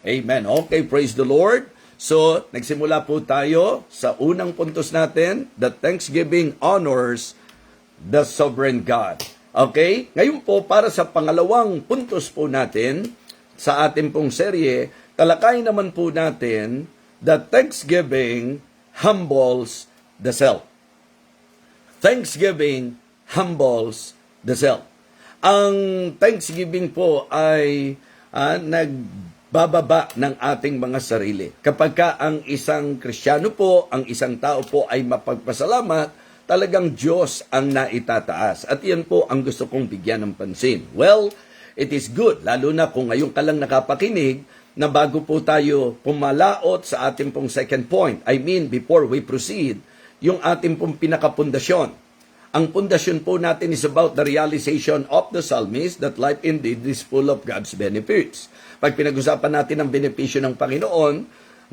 Amen. Okay, praise the Lord. So, nagsimula po tayo sa unang puntos natin, that Thanksgiving honors the sovereign God. Okay? Ngayon po, para sa pangalawang puntos po natin, sa ating pong serye, talakay naman po natin that Thanksgiving humbles the self. Thanksgiving humbles the self. Ang Thanksgiving po ay nagbababa ng ating mga sarili. Kapag ka ang isang Kristiyano po, ang isang tao po ay mapagpasalamat, talagang Diyos ang naitataas. At yan po ang gusto kong bigyan ng pansin. Well, it is good, lalo na kung ngayon ka lang nakapakinig, na bago po tayo pumalaot sa ating pong second point, I mean, before we proceed, yung ating pong pinakapundasyon. Ang pundasyon po natin is about the realization of the psalmist that life indeed is full of God's benefits. Pag pinag-usapan natin ang benepisyo ng Panginoon,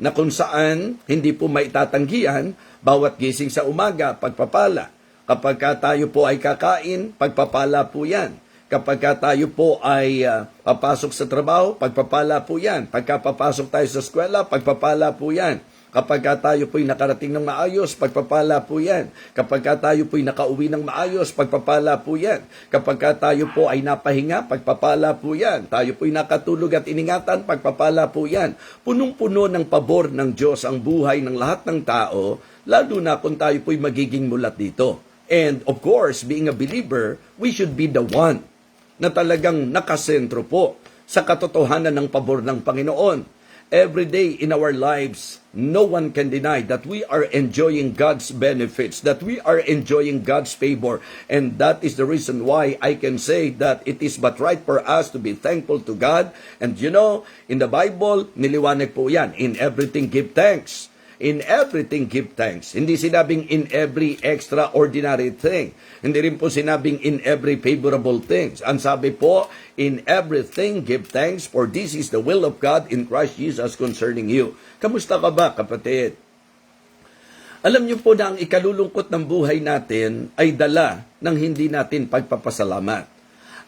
na kung saan hindi po maitatanggihan, bawat gising sa umaga, pagpapala. Kapag tayo po ay kakain, pagpapala po yan. Kapag tayo po ay papasok sa trabaho, pagpapala po yan. Pagka papasok tayo sa eskwela, pagpapala po yan. Kapag tayo po'y nakarating ng maayos, pagpapala po yan. Kapag tayo po'y nakauwi ng maayos, pagpapala po yan. Kapag tayo po ay napahinga, pagpapala po yan. Tayo po'y nakatulog at iningatan, pagpapala po yan. Punong-puno ng pabor ng Diyos ang buhay ng lahat ng tao, lalo na kung tayo po'y magiging mulat dito. And of course, being a believer, we should be the one na talagang nakasentro po sa katotohanan ng pabor ng Panginoon. Every day in our lives, no one can deny that we are enjoying God's benefits, that we are enjoying God's favor. And that is the reason why I can say that it is but right for us to be thankful to God. And you know, in the Bible, niliwanag po yan, in everything give thanks. In everything give thanks. Hindi sinabing in every extraordinary thing. Hindi rin po sinabing in every favorable things. Ang sabi po, in everything give thanks, for this is the will of God in Christ Jesus concerning you. Kamusta ka ba, kapatid? Alam niyo po na ang ikalulungkot ng buhay natin ay dala ng hindi natin pagpapasalamat.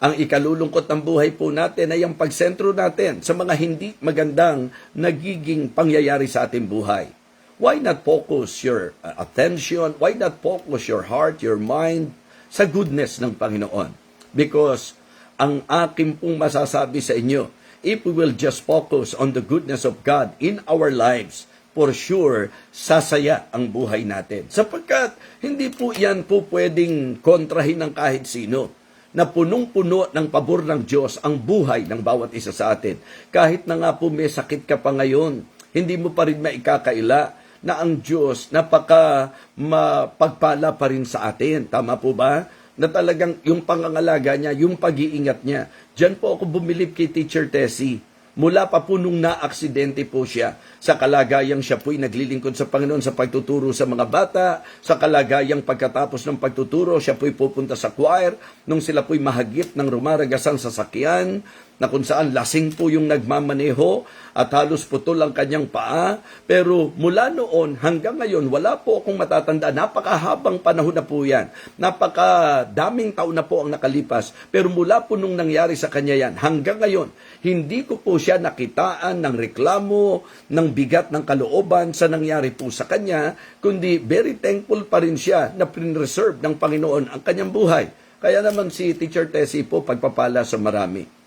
Ang ikalulungkot ng buhay po natin ay ang pagsentro natin sa mga hindi magandang nagiging pangyayari sa ating buhay. Why not focus your attention? Why not focus your heart, your mind sa goodness ng Panginoon? Because ang aking pong masasabi sa inyo, if we will just focus on the goodness of God in our lives, for sure, sasaya ang buhay natin. Sapagkat hindi po yan po pwedeng kontrahin ng kahit sino, na punong-puno ng pabor ng Diyos ang buhay ng bawat isa sa atin. Kahit na nga po may sakit ka pa ngayon, hindi mo pa rin maikakaila na ang Diyos napaka mapagpala pa rin sa atin. Tama po ba? Na talagang yung pangangalaga niya, yung pag-iingat niya. Diyan po ako bumilib kay Teacher Tessie. Mula pa po nung na-aksidente po siya, sa kalagayang siya po'y naglilingkod sa Panginoon sa pagtuturo sa mga bata, sa kalagayang pagkatapos ng pagtuturo, siya po'y pupunta sa choir, nung sila po'y mahagip ng rumaragasang sasakyan, na kung saan lasing po yung nagmamaneho at halos putol ang kanyang paa. Pero mula noon hanggang ngayon, wala po akong matatanda. Napakahabang panahon na po yan. Napakadaming taon na po ang nakalipas. Pero mula po nung nangyari sa kanya yan, hanggang ngayon, hindi ko po siya nakitaan ng reklamo, ng bigat ng kalooban sa nangyari po sa kanya, kundi very thankful pa rin siya na pinreserve ng Panginoon ang kanyang buhay. Kaya naman si Teacher Tessie po pagpapala sa marami.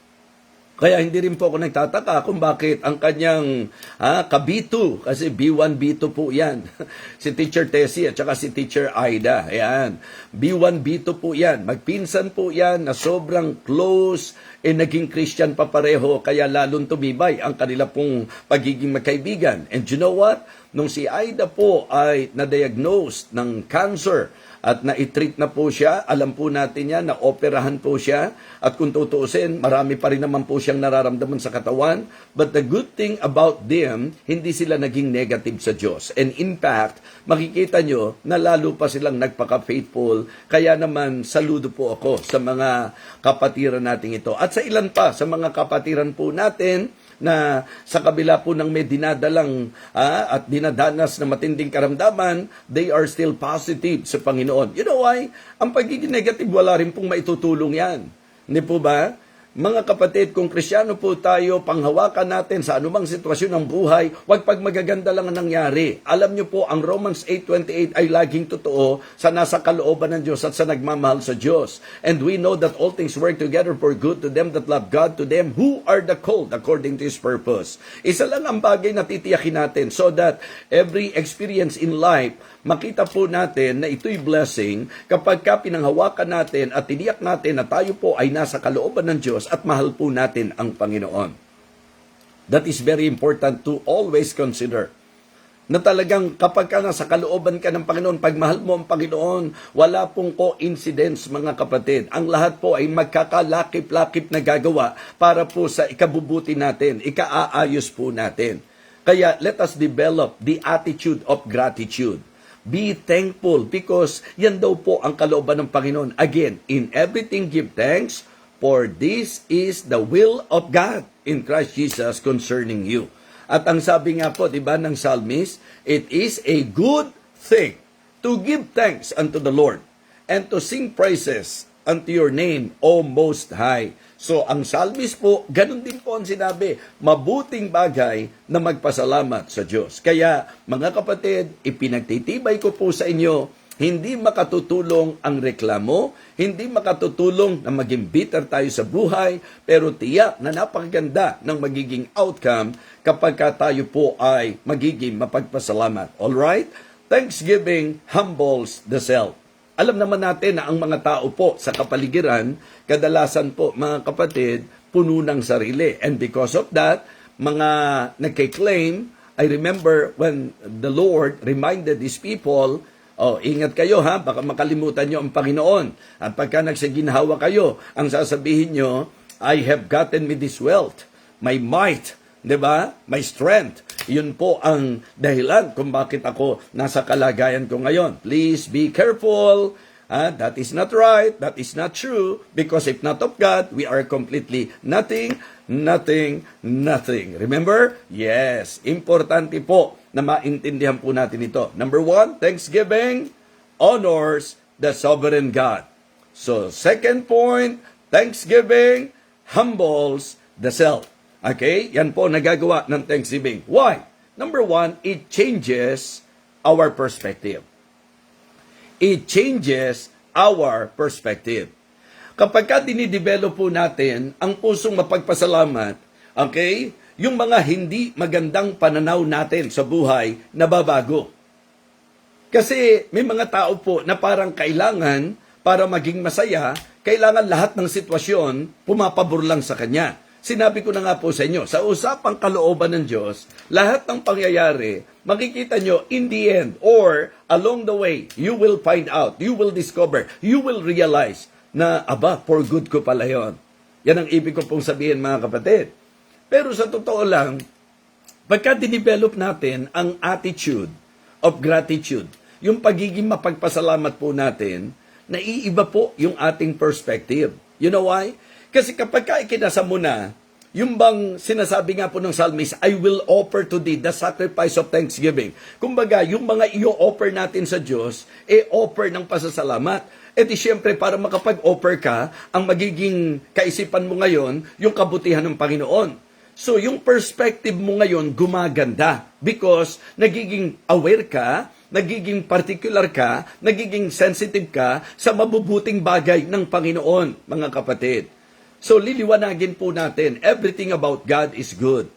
Kaya hindi rin po ako nagtataka kung bakit ang kanyang kabito, kasi B1, B2 po yan. Si Teacher Tessie at saka si Teacher Aida. Ayan. B1, B2 po yan. Magpinsan po yan na sobrang close, naging Christian pa pareho, kaya lalong tumibay ang kanila pong pagiging magkaibigan. And you know what? Nung si Aida po ay na-diagnose ng cancer, at na-treat na po siya, alam po natin yan, na-operahan po siya, at kung tutuusin, marami pa rin naman po siyang nararamdaman sa katawan, but the good thing about them, hindi sila naging negative sa Diyos. And in fact, makikita nyo na lalo pa silang nagpaka-faithful, kaya naman saludo po ako sa mga kapatiran natin ito. At sa ilan pa, sa mga kapatiran po natin, na sa kabila po ng may dinadalang at dinadanas na matinding karamdaman, they are still positive sa Panginoon. You know why? Ang pagiging negative, wala rin pong maitutulong yan. Hindi po ba? Mga kapatid, kung Kristiyano po tayo, panghawakan natin sa anumang sitwasyon ng buhay, huwag pag magaganda lang ang nangyari. Alam niyo po, ang Romans 8:28 ay laging totoo sa nasa kalooban ng Diyos at sa nagmamahal sa Diyos. And we know that all things work together for good to them that love God, to them who are the called according to His purpose. Isa lang ang bagay na titiyakin natin so that every experience in life, makita po natin na ito'y blessing kapag pinanghawakan natin at tiniyak natin na tayo po ay nasa kalooban ng Diyos at mahal po natin ang Panginoon. That is very important to always consider. Na talagang kapag ka nasa kalooban ka ng Panginoon, pag mahal mo ang Panginoon, wala pong coincidence mga kapatid. Ang lahat po ay magkakalakip-lakip na gagawa para po sa ikabubuti natin, ikaaayos po natin. Kaya let us develop the attitude of gratitude. Be thankful because yan daw po ang kalooban ng Panginoon. Again, in everything give thanks, for this is the will of God in Christ Jesus concerning you. At ang sabi nga po, di ba, ng psalmist, it is a good thing to give thanks unto the Lord and to sing praises unto your name, O Most High. So, ang psalmist po, ganun din po ang sinabi, mabuting bagay na magpasalamat sa Diyos. Kaya, mga kapatid, ipinagtitibay ko po sa inyo, hindi makatutulong ang reklamo, hindi makatutulong na maging bitter tayo sa buhay, pero tiyak na napakaganda ng magiging outcome kapag tayo po ay magiging mapagpasalamat. Alright? Thanksgiving humbles the self. Alam naman natin na ang mga tao po sa kapaligiran, kadalasan po mga kapatid, puno ng sarili. And because of that, mga nagkiklaim, I remember when the Lord reminded His people, ingat kayo ha, baka makalimutan nyo ang Panginoon. At pagka nagsiginhawa kayo, ang sasabihin nyo, I have gotten me this wealth, my might, diba? My strength. Yun po ang dahilan kung bakit ako nasa kalagayan ko ngayon. Please be careful. That is not right. That is not true. Because if not of God, we are completely nothing. Remember? Yes. Importante po na maintindihan po natin ito. Number 1, thanksgiving honors the sovereign God. So, second point, thanksgiving humbles the self. Okay? Yan po nagagawa ng thanksgiving. Why? Number 1, it changes our perspective. It changes our perspective. Kapag dinidevelop po natin ang pusong mapagpasalamat, okay, yung mga hindi magandang pananaw natin sa buhay, nababago. Kasi may mga tao po na parang kailangan, para maging masaya, kailangan lahat ng sitwasyon pumapabor lang sa kanya. Sinabi ko na nga po sa inyo, sa usapang kalooban ng Diyos, lahat ng pangyayari, makikita nyo in the end or along the way, you will find out, you will discover, you will realize na, for good ko pala yun. Yan ang ibig ko pong sabihin mga kapatid. Pero sa totoo lang, pagka dinevelop natin ang attitude of gratitude, yung pagiging mapagpasalamat po natin, naiiba po yung ating perspective. You know why? Kasi kapag ikinasa mo na, yung bang sinasabi nga po ng psalmist, I will offer to thee the sacrifice of thanksgiving. Kumbaga, yung mga i-offer natin sa Diyos, offer ng pasasalamat. E di syempre, para makapag-offer ka, ang magiging kaisipan mo ngayon, yung kabutihan ng Panginoon. So, yung perspective mo ngayon gumaganda because nagiging aware ka, nagiging particular ka, nagiging sensitive ka sa mabubuting bagay ng Panginoon, mga kapatid. So, liliwanagin po natin, everything about God is good.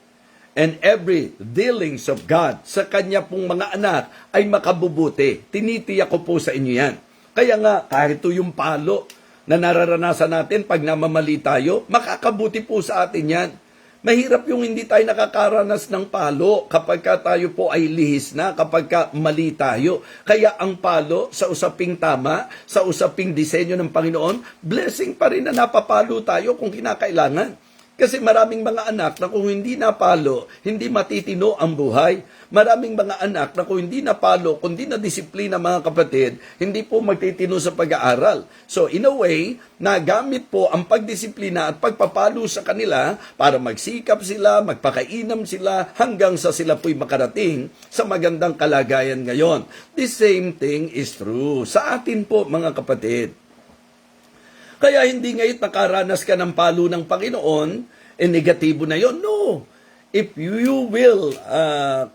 And every dealings of God sa Kanya pong mga anak ay makabubuti. Tinitiyak ko po sa inyo yan. Kaya nga, kahit ito yung palo na nararanasan natin pag namamali tayo, makakabuti po sa atin yan. Mahirap yung hindi tayo nakakaranas ng palo kapag tayo po ay lihis na, kapag mali tayo. Kaya ang palo sa usaping tama, sa usaping disenyo ng Panginoon, blessing pa rin na napapalo tayo kung kinakailangan. Kasi maraming mga anak na kung hindi napalo, hindi matitino ang buhay. Maraming mga anak na kung hindi napalo, kung hindi na disiplina mga kapatid, hindi po magtitino sa pag-aaral. So in a way, nagamit po ang pagdisiplina at pagpapalo sa kanila para magsikap sila, magpakainam sila, hanggang sa sila po'y makarating sa magandang kalagayan ngayon. The same thing is true sa atin po mga kapatid. Kaya hindi ngayon nakaranas ka ng palo ng Panginoon, negatibo na yon. No. If you will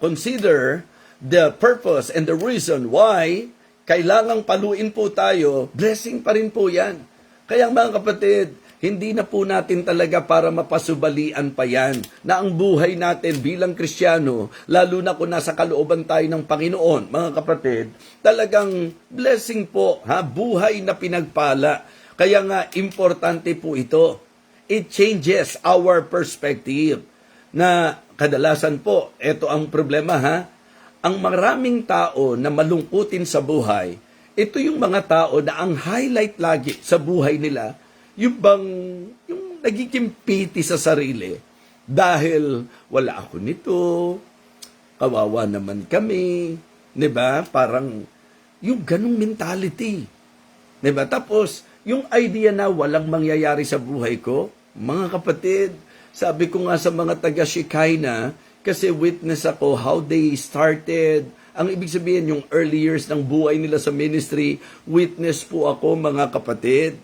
consider the purpose and the reason why kailangang paluin po tayo, blessing pa rin po yan. Kaya mga kapatid, hindi na po natin talaga para mapasubalian pa yan na ang buhay natin bilang Kristiyano, lalo na kung nasa kalooban tayo ng Panginoon, mga kapatid, talagang blessing po, buhay na pinagpala. Kaya nga, importante po ito. It changes our perspective. Na kadalasan po, ito ang problema ang maraming tao na malungkutin sa buhay, ito yung mga tao na ang highlight lagi sa buhay nila, yung nagiging pity sa sarili. Dahil wala ako nito, kawawa naman kami, 'di ba? Parang yung ganung mentality. 'Di ba? Tapos, yung idea na walang mangyayari sa buhay ko, mga kapatid, sabi ko nga sa mga taga-Shekinah, kasi witness ako how they started. Ang ibig sabihin, yung early years ng buhay nila sa ministry, witness po ako, mga kapatid.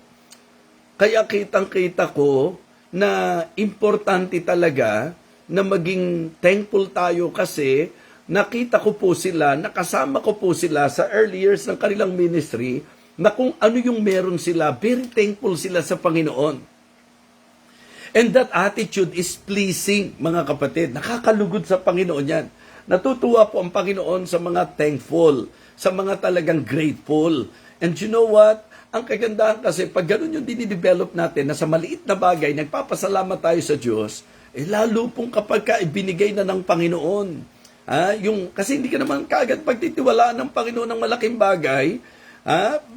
Kaya kitang-kita ko na importante talaga na maging thankful tayo kasi nakita ko po sila, nakasama ko po sila sa early years ng kanilang ministry na kung ano yung meron sila, very thankful sila sa Panginoon. And that attitude is pleasing, mga kapatid. Nakakalugod sa Panginoon yan. Natutuwa po ang Panginoon sa mga thankful, sa mga talagang grateful. And you know what? Ang kagandahan kasi, pag ganun yung dinidevelop natin, na sa maliit na bagay, nagpapasalamat tayo sa Diyos, lalo pong kapag ibinigay na ng Panginoon. Kasi hindi ka naman kaagad pagtitiwalaan ng Panginoon ng malaking bagay.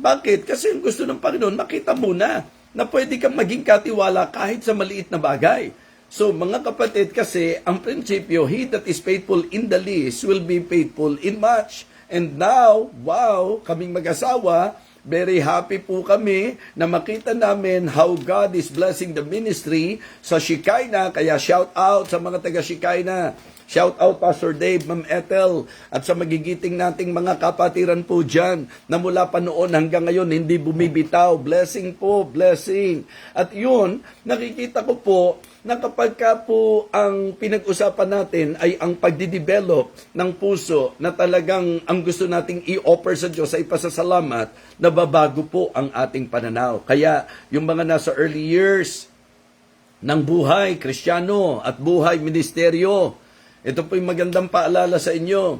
Bakit? Kasi yung gusto ng Panginoon, makita muna na pwede kang maging katiwala kahit sa maliit na bagay. So, mga kapatid, kasi ang prinsipyo, he that is faithful in the least will be faithful in much. And now, wow, kaming mag-asawa, very happy po kami na makita namin how God is blessing the ministry sa Shekinah. Kaya shout out sa mga taga-Shekinah. Shout out Pastor Dave, Ma'am Ethel, at sa magigiting nating mga kapatiran po dyan na mula pa noon hanggang ngayon hindi bumibitaw. Blessing po, blessing. At yun, nakikita ko po na kapag ka po ang pinag-usapan natin ay ang pagdidevelop ng puso na talagang ang gusto nating i-offer sa Diyos ay pasasalamat, nababago po ang ating pananaw. Kaya yung mga nasa early years ng buhay Kristiyano at buhay ministeryo, ito po yung magandang paalala sa inyo.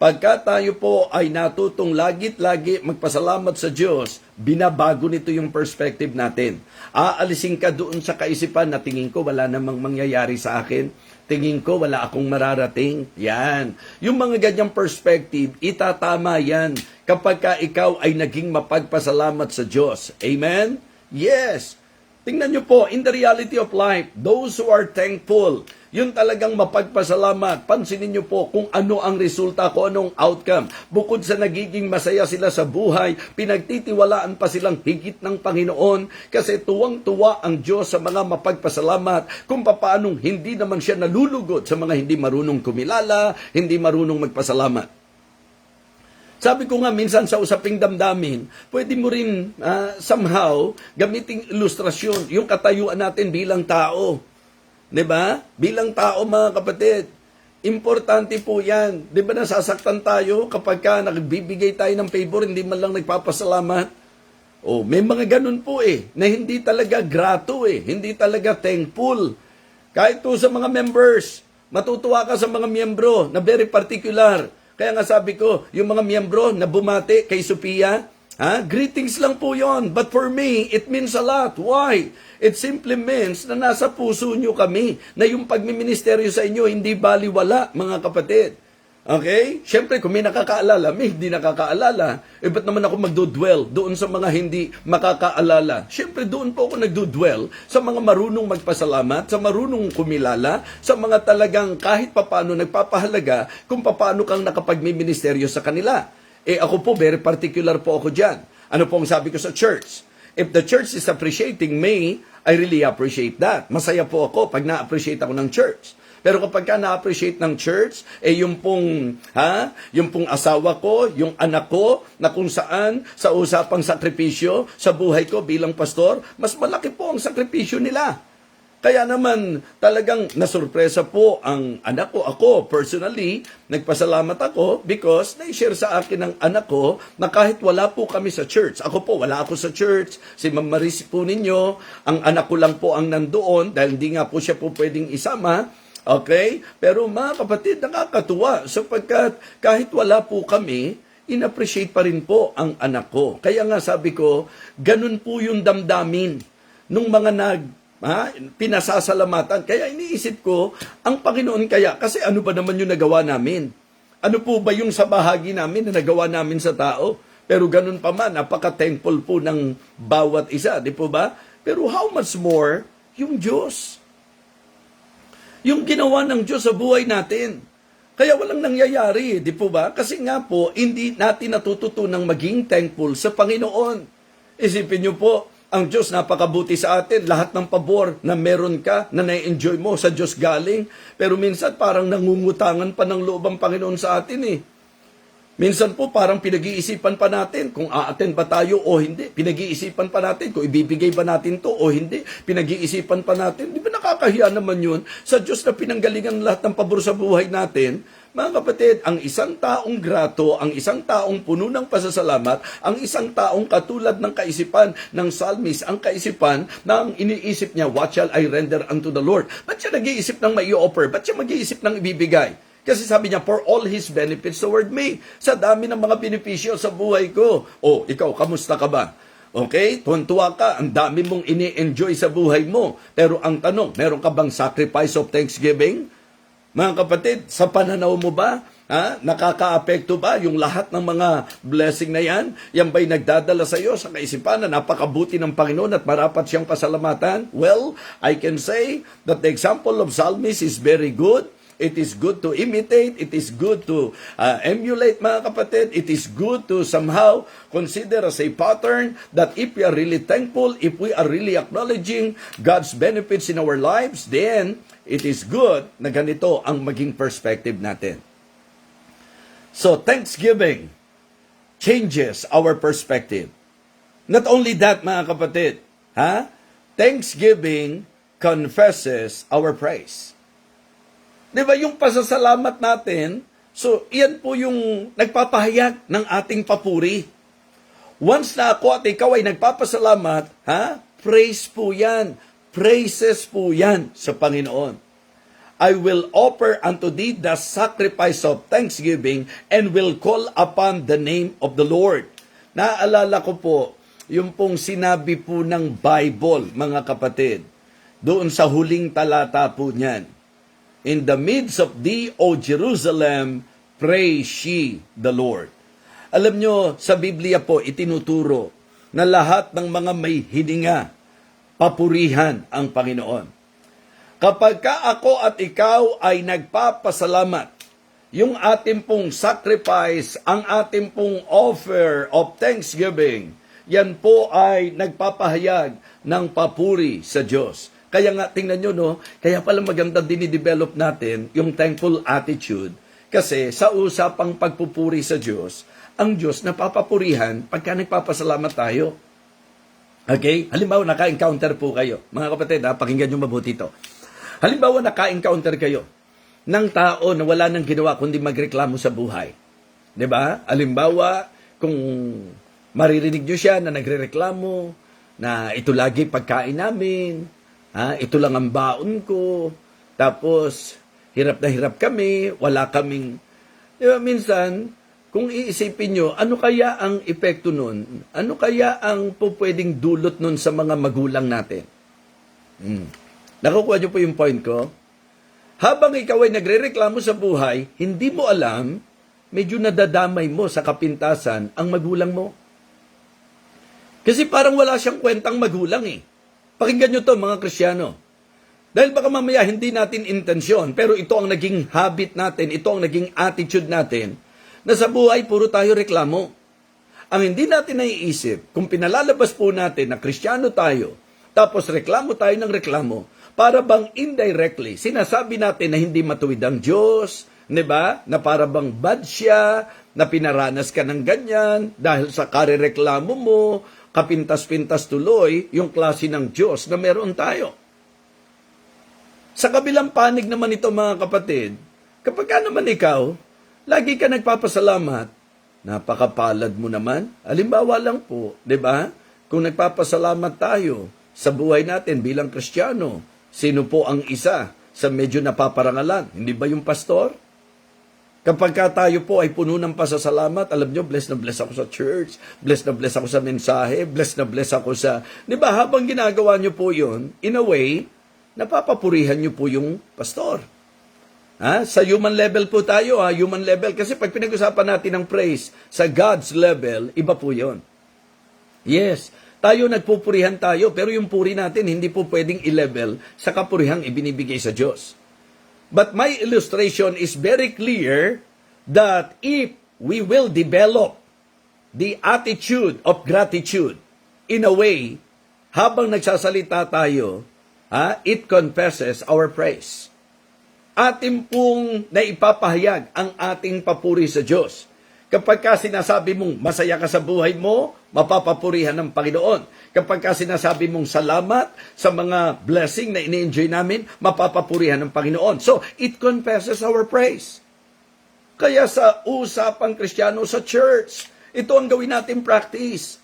Pagka tayo po ay natutong lagi magpasalamat sa Diyos, binabago nito yung perspective natin. Aalisin ka doon sa kaisipan na tingin ko wala namang mangyayari sa akin. Tingin ko wala akong mararating. Yan. Yung mga ganyang perspective, itatama yan kapag ka ikaw ay naging mapagpasalamat sa Diyos. Amen? Yes. Tingnan nyo po, in the reality of life, those who are thankful, yun talagang mapagpasalamat. Pansinin nyo po kung ano ang resulta, kung anong outcome. Bukod sa nagiging masaya sila sa buhay, pinagtitiwalaan pa silang higit ng Panginoon kasi tuwang-tuwa ang Diyos sa mga mapagpasalamat kung paanong hindi naman siya nalulugod sa mga hindi marunong kumilala, hindi marunong magpasalamat. Sabi ko nga minsan sa usaping damdamin, pwede mo rin somehow gamiting ilustrasyon yung katayuan natin bilang tao. 'Di ba? Bilang tao, mga kapatid, importante po 'yan. 'Di ba nasasaktan tayo kapag nagbibigay tayo ng favor, hindi man lang nagpapasalamat? May mga ganun po na hindi talaga grato hindi talaga thankful. Kahit to sa mga members, matutuwa ka sa mga miyembro na very particular. Kaya nga sabi ko, yung mga miyembro na bumati kay Sophia, greetings lang po yon. But for me, it means a lot. Why? It simply means na nasa puso nyo kami, na yung pagmiministeryo sa inyo hindi baliwala, mga kapatid. Okay? Siyempre, kung may nakakaalala, may hindi nakakaalala, ba't naman ako magdudwell doon sa mga hindi makakaalala? Siyempre, doon po ako nagdudwell sa mga marunong magpasalamat, sa marunong kumilala, sa mga talagang kahit papano nagpapahalaga kung paano kang nakapagmiministeryo sa kanila. Ako po, very particular po ako dyan. Ano pong sabi ko sa church? If the church is appreciating me, I really appreciate that. Masaya po ako pag na-appreciate ako ng church. Pero kapag ka na-appreciate ng church, yung pong asawa ko, yung anak ko, na kung saan sa usapang sakripisyo sa buhay ko bilang pastor, mas malaki po ang sakripisyo nila. Kaya naman talagang nasurpresa po ang anak ko. Ako, personally, nagpasalamat ako because na-share sa akin ng anak ko na kahit wala po kami sa church. Ako po, wala ako sa church. Si Ma'am Maris po ninyo, ang anak ko lang po ang nandoon dahil hindi nga po siya po pwedeng isama. Okay? Pero mga kapatid, nakakatuwa sapagkat kahit wala po kami, in-appreciate pa rin po ang anak ko. Kaya nga sabi ko, ganun po yung damdamin nung mga pinasasalamatan. Kaya iniisip ko, ang Panginoon kaya, kasi ano ba naman yung nagawa namin? Ano po ba yung sa bahagi namin na nagawa namin sa tao? Pero ganun pa man, napaka-thankful po ng bawat isa, di po ba? Pero how much more yung Diyos? Yung ginawa ng Diyos sa buhay natin. Kaya walang nangyayari, di po ba? Kasi nga po, hindi natin natututunang maging thankful sa Panginoon. Isipin niyo po, ang Diyos napakabuti sa atin. Lahat ng pabor na meron ka, na na-enjoy mo, sa Diyos galing. Pero minsan parang nangungutangan pa ng loob ang Panginoon sa atin eh. Minsan po parang pinag-iisipan pa natin kung a-attend ba tayo o hindi. Pinag-iisipan pa natin kung ibibigay ba natin to o hindi. Pinag-iisipan pa natin. Di ba nakakahiya naman yun sa Diyos na pinanggalingan lahat ng pabor sa buhay natin? Mga kapatid, ang isang taong grato, ang isang taong puno ng pasasalamat, ang isang taong katulad ng kaisipan ng psalmist, ang kaisipan na ang iniisip niya, what shall I render unto the Lord? Ba't siya nag-iisip ng mai-offer? Ba't siya mag-iisip ng ibibigay? Kasi sabi niya, for all His benefits toward me. Sa dami ng mga benepisyo sa buhay ko. O, ikaw, kamusta ka ba? Okay? Tuwan-tuwa ka. Ang dami mong ini-enjoy sa buhay mo. Pero ang tanong, meron ka bang sacrifice of thanksgiving? Mga kapatid, sa pananaw mo ba? Nakaka-apekto ba yung lahat ng mga blessing na yan? Yan ba'y nagdadala sa iyo sa kaisipan na napakabuti ng Panginoon at marapat siyang pasalamatan? Well, I can say that the example of psalmist is very good. It is good to imitate. It is good to emulate, mga kapatid. It is good to somehow consider as a pattern that if we are really thankful, if we are really acknowledging God's benefits in our lives, then it is good na ganito ang maging perspective natin. So, thanksgiving changes our perspective. Not only that, mga kapatid, thanksgiving confesses our praise. Di ba yung pasasalamat natin, so iyan po yung nagpapahayag ng ating papuri. Once na ako at ikaw ay nagpapasalamat, praise po yan. Praises po yan sa Panginoon. I will offer unto thee the sacrifice of thanksgiving and will call upon the name of the Lord. Naalala ko po, yung pong sinabi po ng Bible, mga kapatid, doon sa huling talata po niyan. In the midst of thee, O Jerusalem, praise ye the Lord. Alam nyo, sa Biblia po, itinuturo na lahat ng mga may hininga, papurihan ang Panginoon. Kapag ka ako at ikaw ay nagpapasalamat, yung ating pong sacrifice, ang ating pong offer of thanksgiving, yan po ay nagpapahayag ng papuri sa Diyos. Kaya nga, tingnan nyo, no? Kaya pala maganda dinidevelop natin yung thankful attitude. Kasi sa usapang pagpupuri sa Diyos, ang Diyos napapapurihan pagka nagpapasalamat tayo. Okay? Halimbawa, naka-encounter po kayo. Mga kapatid, pakinggan nyo mabuti ito. Halimbawa, naka-encounter kayo ng tao na wala nang ginawa kundi magreklamo sa buhay. 'Di ba? Halimbawa, kung maririnig nyo siya na nagrereklamo, na ito lagi pagkain namin, ito lang ang baon ko, tapos hirap na hirap kami, wala kaming... Diba, minsan, kung iisipin nyo, ano kaya ang epekto nun? Ano kaya ang pwedeng dulot nun sa mga magulang natin? Nakukuha nyo po yung point ko? Habang ikaw ay nagrereklamo sa buhay, hindi mo alam, medyo nadadamay mo sa kapintasan ang magulang mo. Kasi parang wala siyang kwentang magulang eh. Pakinggan nyo to mga Kristiyano. Dahil baka mamaya hindi natin intensyon, pero ito ang naging habit natin, ito ang naging attitude natin, na sa buhay puro tayo reklamo. Ang hindi natin naiisip, kung pinalalabas po natin na Kristiyano tayo, tapos reklamo tayo ng reklamo, para bang indirectly, sinasabi natin na hindi matuwid ang Diyos, di ba? Na para bang bad siya, na pinaranas ka ng ganyan, dahil sa karereklamo mo, kapintas-pintas tuloy, yung klase ng Diyos na meron tayo. Sa kabilang panig naman ito mga kapatid, kapag ka naman ikaw, lagi ka nagpapasalamat, napakapalad mo naman. Halimbawa lang po, di ba? Kung nagpapasalamat tayo sa buhay natin bilang Kristiyano, sino po ang isa sa medyo napaparangalan? Hindi ba yung pastor? Kapag ka tayo po ay puno ng pasasalamat, alam nyo, blessed na bless ako sa church, blessed na bless ako sa mensahe, blessed na bless ako sa... Di ba, habang ginagawa nyo po yun, in a way, napapapurihan nyo po yung pastor. Sa human level po tayo, human level. Kasi pag pinag-usapan natin ng praise sa God's level, iba po yun. Yes, tayo nagpupurihan tayo, pero yung puri natin hindi po pwedeng i-level sa kapurihang ibinibigay sa Diyos. But my illustration is very clear that if we will develop the attitude of gratitude in a way, habang nagsasalita tayo, it confesses our praise. Atin pong naipapahayag ang ating papuri sa Diyos. Kapag ka sinasabi mong masaya ka sa buhay mo, mapapapurihan ng Panginoon. Kapag ka sinasabi mong salamat sa mga blessing na ini-enjoy namin, mapapapurihan ng Panginoon. So, it confesses our praise. Kaya sa usapang Kristiyano sa church, ito ang gawin natin practice.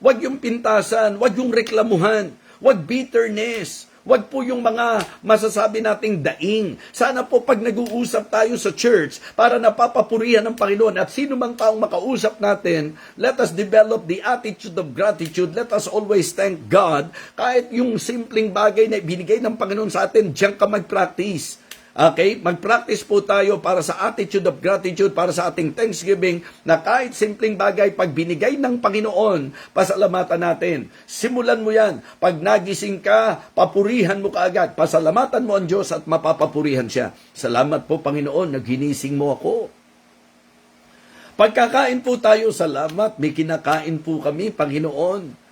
Huwag yung pintasan, huwag yung reklamuhan, huwag bitterness, huwag po yung mga masasabi nating daing. Sana po pag nag-uusap tayo sa church para napapapurihan ng Panginoon at sino mang taong makausap natin, let us develop the attitude of gratitude. Let us always thank God. Kahit yung simpleng bagay na binigay ng Panginoon sa atin, diyan ka mag-practice. Okay? Mag-practice po tayo para sa attitude of gratitude, para sa ating thanksgiving, na kahit simpleng bagay, pag binigay ng Panginoon, pasalamatan natin. Simulan mo yan. Pag nagising ka, papurihan mo kaagad. Pasalamatan mo ang Diyos at mapapapurihan siya. Salamat po, Panginoon, naginising mo ako. Pagkakain po tayo, salamat. May kinakain po kami, Panginoon.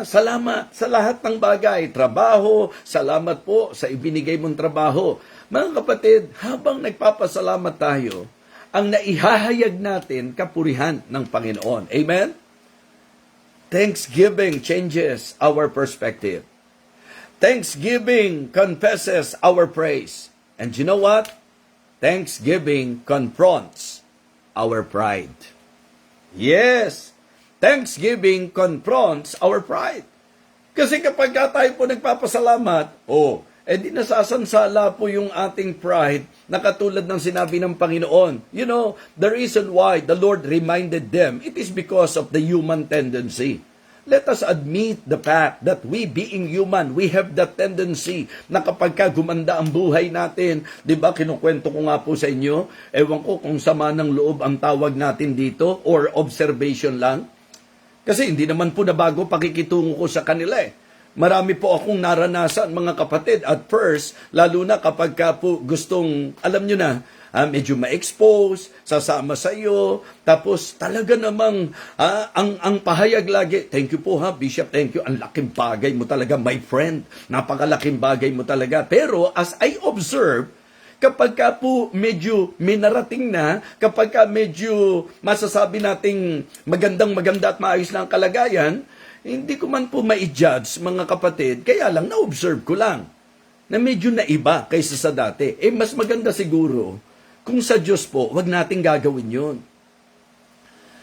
Salamat sa lahat ng bagay. Trabaho, salamat po sa ibinigay mong trabaho. Mga kapatid, habang nagpapasalamat tayo, ang naihahayag natin kapurihan ng Panginoon. Amen? Thanksgiving changes our perspective. Thanksgiving confesses our praise. And you know what? Thanksgiving confronts our pride. Yes! Thanksgiving confronts our pride. Kasi kapag tayo po nagpapasalamat, di nasasansala po yung ating pride na katulad ng sinabi ng Panginoon. You know, the reason why the Lord reminded them, it is because of the human tendency. Let us admit the fact that we being human, we have that tendency na kapag gumanda ang buhay natin, di ba, kinukwento ko nga po sa inyo, ewan ko kung sama ng loob ang tawag natin dito or observation lang. Kasi hindi naman po nabago pakikitungo ko sa kanila Marami po akong naranasan, mga kapatid, at first, lalo na kapag po gustong, alam nyo na, medyo ma-expose, sasama sa iyo, tapos talaga namang, ang pahayag lagi, thank you po Bishop, thank you, ang laking bagay mo talaga, my friend, napakalaking bagay mo talaga. Pero, as I observe, kapag po medyo minarating na, kapag medyo masasabi nating maganda at maayos na ang kalagayan, hindi ko man po ma-judge, mga kapatid, kaya lang na-observe ko lang na medyo naiba kaysa sa dati. Mas maganda siguro kung sa Diyos po, wag nating gagawin yun.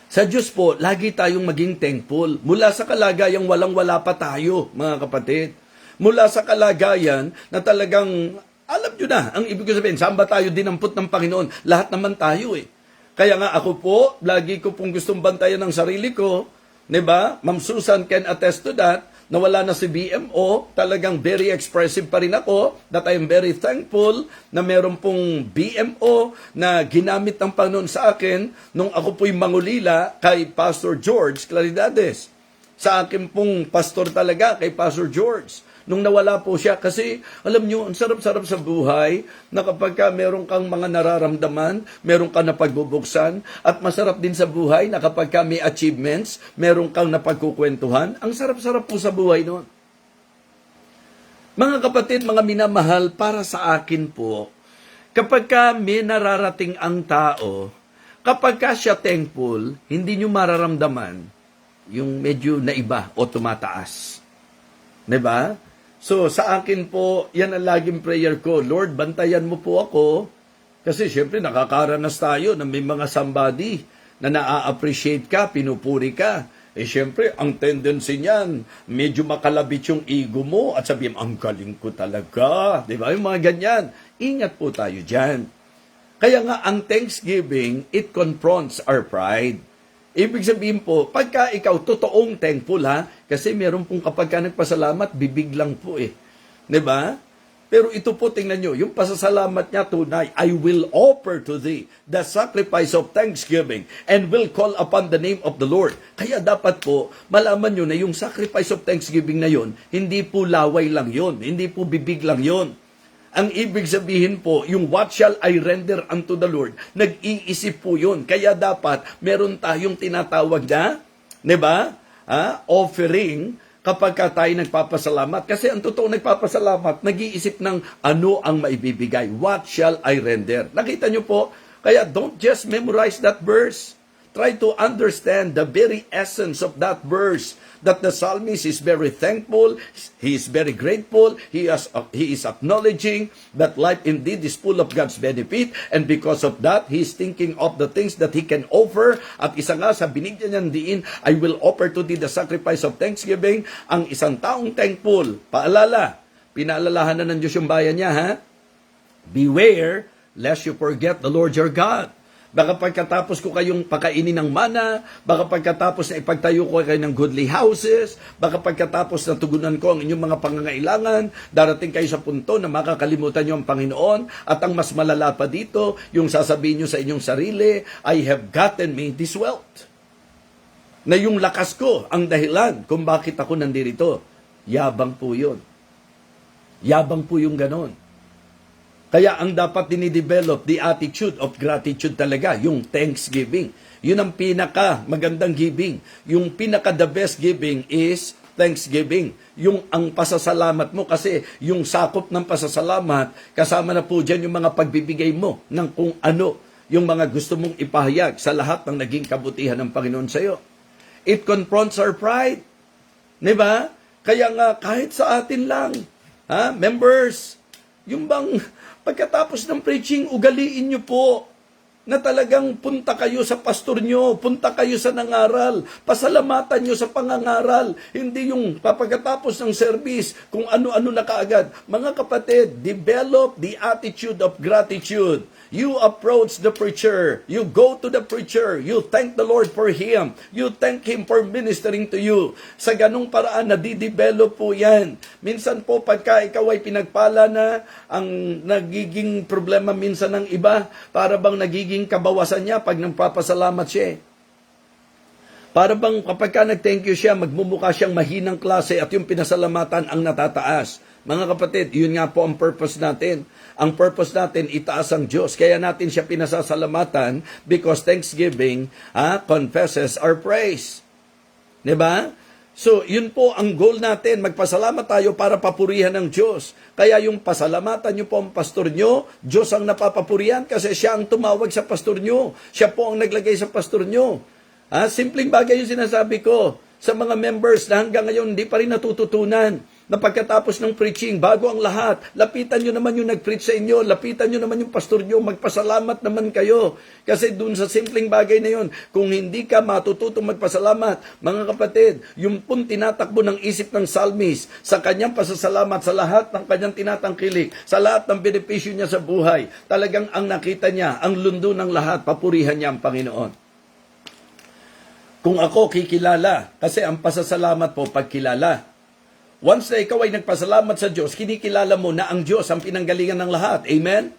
Sa Diyos po, lagi tayong maging thankful. Mula sa kalagayang walang-wala pa tayo, mga kapatid. Mula sa kalagayan na talagang, alam nyo na, ang ibig sabihin, saan ba tayo dinampot ng Panginoon? Lahat naman tayo Kaya nga ako po, lagi ko pong gustong bantayan ng sarili ko, diba? Ma'am Susan can attest to that, na wala na si BMO, talagang very expressive pa rin ako, that I am very thankful na meron pong BMO na ginamit ng Panginoon sa akin nung ako po'y mangulila kay Pastor George Claridades. Sa akin pong pastor talaga, kay Pastor George. Nung nawala po siya, kasi alam nyo, ang sarap-sarap sa buhay na kapag meron kang mga nararamdaman, meron kang napagbubuksan, at masarap din sa buhay na kapag may achievements, meron kang napagkukwentuhan, ang sarap-sarap po sa buhay noon. Mga kapatid, mga minamahal, para sa akin po, kapag ka may nararating ang tao, kapag ka siya thankful, hindi nyo mararamdaman yung medyo naiba o tumataas. 'Di ba? So, sa akin po, yan ang laging prayer ko. Lord, bantayan mo po ako. Kasi syempre, nakakaranas tayo na may mga somebody na naa-appreciate ka, pinupuri ka. Eh syempre, ang tendency niyan, medyo makalabit yung ego mo at sabihin, ang galing ko talaga. Di ba? Yung mga ganyan. Ingat po tayo dyan. Kaya nga, ang Thanksgiving, it confronts our pride. Ibig sabihin po, pagka ikaw totoong thankful ha, kasi meron pong kapag ka nagpasalamat, bibig lang po eh. 'Di ba? Pero ito po, tingnan nyo, yung pasasalamat niya tunay, I will offer to thee the sacrifice of thanksgiving and will call upon the name of the Lord. Kaya dapat po, malaman nyo na yung sacrifice of thanksgiving na yon, hindi po laway lang yon, hindi po bibig lang yon. Ang ibig sabihin po, yung what shall I render unto the Lord, nag-iisip po yun. Kaya dapat, meron tayong tinatawag na, di ba, offering, kapag tayo nagpapasalamat. Kasi ang totoo nagpapasalamat, nag-iisip ng ano ang maibibigay. What shall I render? Nakita nyo po, kaya don't just memorize that verse. Try to understand the very essence of that verse. That the psalmist is very thankful, he is very grateful, he is acknowledging that life indeed is full of God's benefit, and because of that, he is thinking of the things that he can offer. At isa nga sa binigyan niyang diin, I will offer to thee the sacrifice of thanksgiving. Ang isang taong thankful, paalala, pinaalalahan na ng Diyos yung bayan niya, ha? Beware lest you forget the Lord your God. Baka pagkatapos ko kayong pakainin ng mana, baka pagkatapos na ipagtayo ko kayo ng goodly houses, baka pagkatapos na tugunan ko ang inyong mga pangangailangan, darating kayo sa punto na makakalimutan nyo ang Panginoon, at ang mas malala pa dito, yung sasabihin nyo sa inyong sarili, I have gotten me this wealth. Na yung lakas ko ang dahilan kung bakit ako nandito. Yabang po yun. Yabang po yung ganon. Kaya ang dapat dinidevelop, the attitude of gratitude talaga, yung thanksgiving. Yun ang pinaka magandang giving. Yung pinaka the best giving is thanksgiving. Yung ang pasasalamat mo, kasi yung sakop ng pasasalamat, kasama na po dyan yung mga pagbibigay mo ng kung ano, yung mga gusto mong ipahayag sa lahat ng naging kabutihan ng Panginoon sa iyo. It confronts our pride. Diba? Kaya nga, kahit sa atin lang, members, yung bang pagkatapos ng preaching, ugaliin nyo po na talagang punta kayo sa pastor nyo, punta kayo sa nangaral, pasalamatan nyo sa pangangaral, hindi yung pagkatapos ng service, kung ano-ano na kaagad. Mga kapatid, develop the attitude of gratitude. You approach the preacher, you go to the preacher, you thank the Lord for him, you thank him for ministering to you. Sa ganung paraan, nadidevelop po yan. Minsan po, pagka ikaw ay pinagpala na, ang nagiging problema minsan ng iba, para bang nagiging kabawasan niya pag nagpapasalamat siya. Para bang kapag ka nag-thank you siya, magmumukha siyang mahinang klase at yung pinasalamatan ang natataas. Mga kapatid, yun nga po ang purpose natin. Ang purpose natin, itaas ang Diyos. Kaya natin siya pinasasalamatan because thanksgiving confesses our praise. Diba? So, yun po ang goal natin. Magpasalamat tayo para papurihan ng Diyos. Kaya yung pasalamatan nyo po ang pastor nyo, Diyos ang napapapurihan kasi siya ang tumawag sa pastor nyo. Siya po ang naglagay sa pastor nyo. Simpleng bagay yung sinasabi ko sa mga members na hanggang ngayon hindi pa rin natututunan na pagkatapos ng preaching, bago ang lahat, lapitan nyo naman yung nag-preach sa inyo, lapitan nyo naman yung pastor nyo, magpasalamat naman kayo. Kasi dun sa simpleng bagay na yun, kung hindi ka matututong magpasalamat, mga kapatid, yung pun tinatakbo ng isip ng psalmist sa kanyang pasasalamat sa lahat ng kanyang tinatangkilik, sa lahat ng benepisyo niya sa buhay, talagang ang nakita niya, ang lundo ng lahat, papurihan niya ang Panginoon. Kung ako kikilala, kasi ang pasasalamat po pagkilala. Once na ikaw ay nagpasalamat sa Diyos, kinikilala mo na ang Diyos ang pinanggalingan ng lahat. Amen?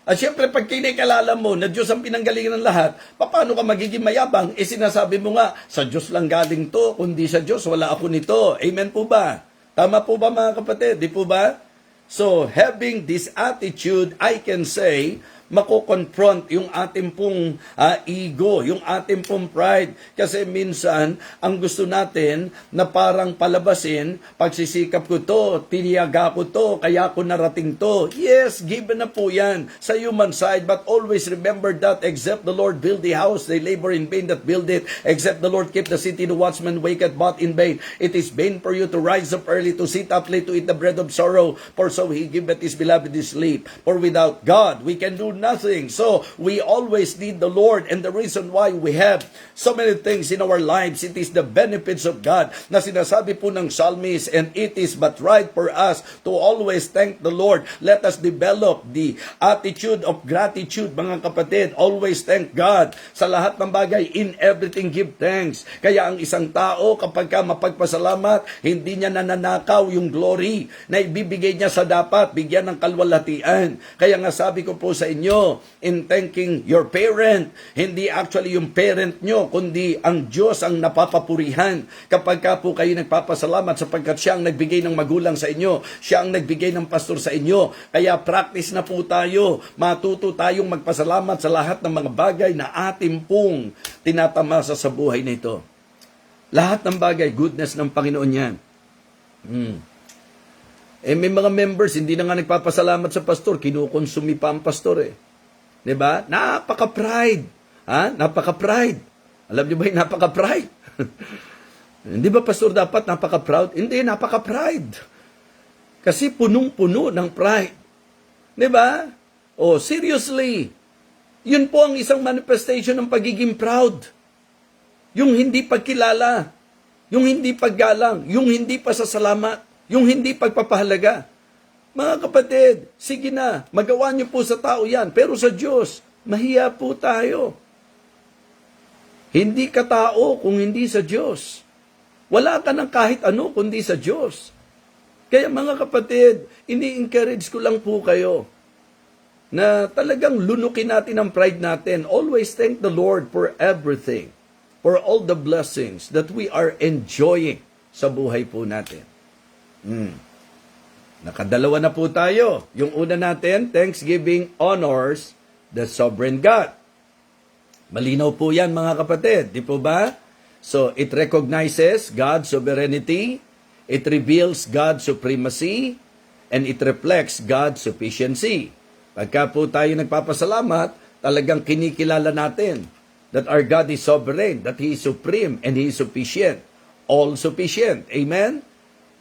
At syempre, pag kinikilala mo na Diyos ang pinanggalingan ng lahat, paano ka magiging mayabang? Sinasabi mo nga, sa Diyos lang galing to, kundi sa Diyos, wala ako nito. Amen po ba? Tama po ba mga kapatid? Di po ba? So, having this attitude, I can say, mako-confront yung ating pong ego, yung ating pong pride. Kasi minsan, ang gusto natin na parang palabasin, pagsisikap ko to, tiniyaga ko to, kaya ko narating to. Yes, given na po yan sa human side, but always remember that except the Lord build the house, they labor in vain that build it. Except the Lord keep the city, the watchman waketh but in vain. It is vain for you to rise up early, to sit up late, to eat the bread of sorrow, for so he giveth his beloved his sleep. For without God, we can do nothing. So, we always need the Lord, and the reason why we have so many things in our lives, it is the benefits of God, na sinasabi po ng psalmist, and it is but right for us to always thank the Lord. Let us develop the attitude of gratitude, mga kapatid. Always thank God sa lahat ng bagay. In everything, give thanks. Kaya ang isang tao, kapag ka mapagpasalamat, hindi niya nananakaw yung glory na ibibigay niya sa dapat, bigyan ng kalwalhatian. Kaya nga sabi ko po sa inyo, in thanking your parent, hindi actually yung parent nyo, kundi ang Diyos ang napapapurihan. Kapag ka po kayo nagpapasalamat sapagkat siya ang nagbigay ng magulang sa inyo, siya ang nagbigay ng pastor sa inyo. Kaya practice na po tayo, matuto tayong magpasalamat sa lahat ng mga bagay na ating pong tinatamasa sa buhay na ito. Lahat ng bagay, goodness ng Panginoon yan. May mga members, hindi na nga nagpapasalamat sa pastor, kinukonsumi pa ang pastor eh. Diba? Napaka-pride. Napaka-pride. Alam niyo ba yung napaka-pride? Hindi ba, pastor, dapat napaka-proud? Hindi, napaka-pride. Kasi punong-puno ng pride. Diba? Seriously. Yun po ang isang manifestation ng pagiging proud. Yung hindi pagkilala, yung hindi paggalang, yung hindi pasasalamat, yung hindi pagpapahalaga. Mga kapatid, sige na, magawa niyo po sa tao yan, pero sa Diyos, mahiya po tayo. Hindi ka tao kung hindi sa Diyos. Wala ka ng kahit ano kundi sa Diyos. Kaya mga kapatid, ini-encourage ko lang po kayo na talagang lunukin natin ang pride natin. Always thank the Lord for everything, for all the blessings that we are enjoying sa buhay po natin. Nakadalawa na po tayo. Yung una natin, thanksgiving honors the sovereign God. Malinaw po yan, mga kapatid. Di po ba? So, it recognizes God's sovereignty, it reveals God's supremacy, and it reflects God's sufficiency. Pagka po tayo nagpapasalamat, talagang kinikilala natin that our God is sovereign, that He is supreme, and He is sufficient. All sufficient. Amen?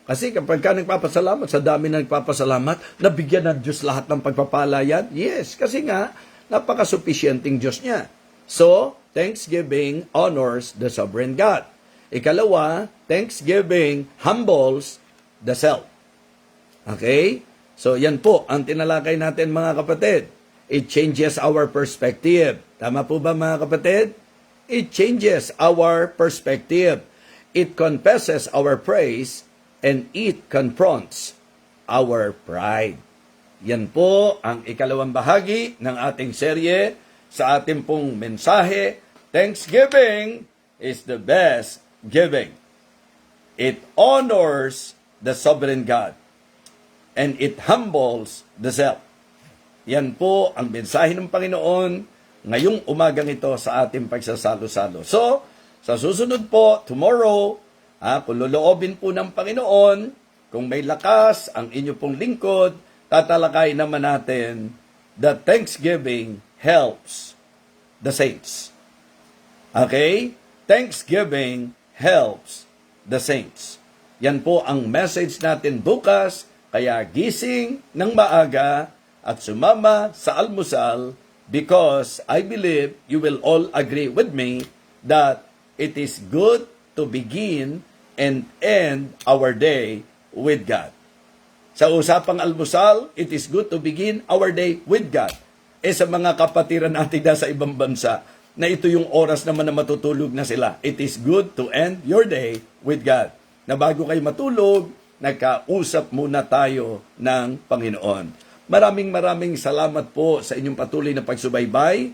Kasi kapag ka nagpapasalamat, sa dami na nagpapasalamat, nabigyan ng Diyos lahat ng pagpapala yan? Yes, kasi nga, napaka-sufficienting Diyos niya. So, thanksgiving honors the sovereign God. Ikalawa, thanksgiving humbles the self. Okay? So, yan po ang tinalakay natin, mga kapatid. It changes our perspective. Tama po ba, mga kapatid? It changes our perspective. It confesses our praise and it confronts our pride. Yan po ang ikalawang bahagi ng ating serye sa ating pong mensahe. Thanksgiving is the best giving. It honors the sovereign God and it humbles the self. Yan po ang mensahe ng Panginoon ngayong umagang ito sa ating pagsasalo-salo. So, sa susunod po, tomorrow, kung loloobin po ng Panginoon, kung may lakas ang inyo pong lingkod, tatalakay naman natin that thanksgiving helps the saints. Okay? Thanksgiving helps the saints. Yan po ang message natin bukas, kaya gising ng maaga at sumama sa almusal because I believe you will all agree with me that it is good to begin and end our day with God. Sa usapang almusal, it is good to begin our day with God. Sa mga kapatiran natin na sa ibang bansa, na ito yung oras naman na matutulog na sila. It is good to end your day with God. Na bago kayo matulog, nagkausap muna tayo ng Panginoon. Maraming salamat po sa inyong patuloy na pagsubaybay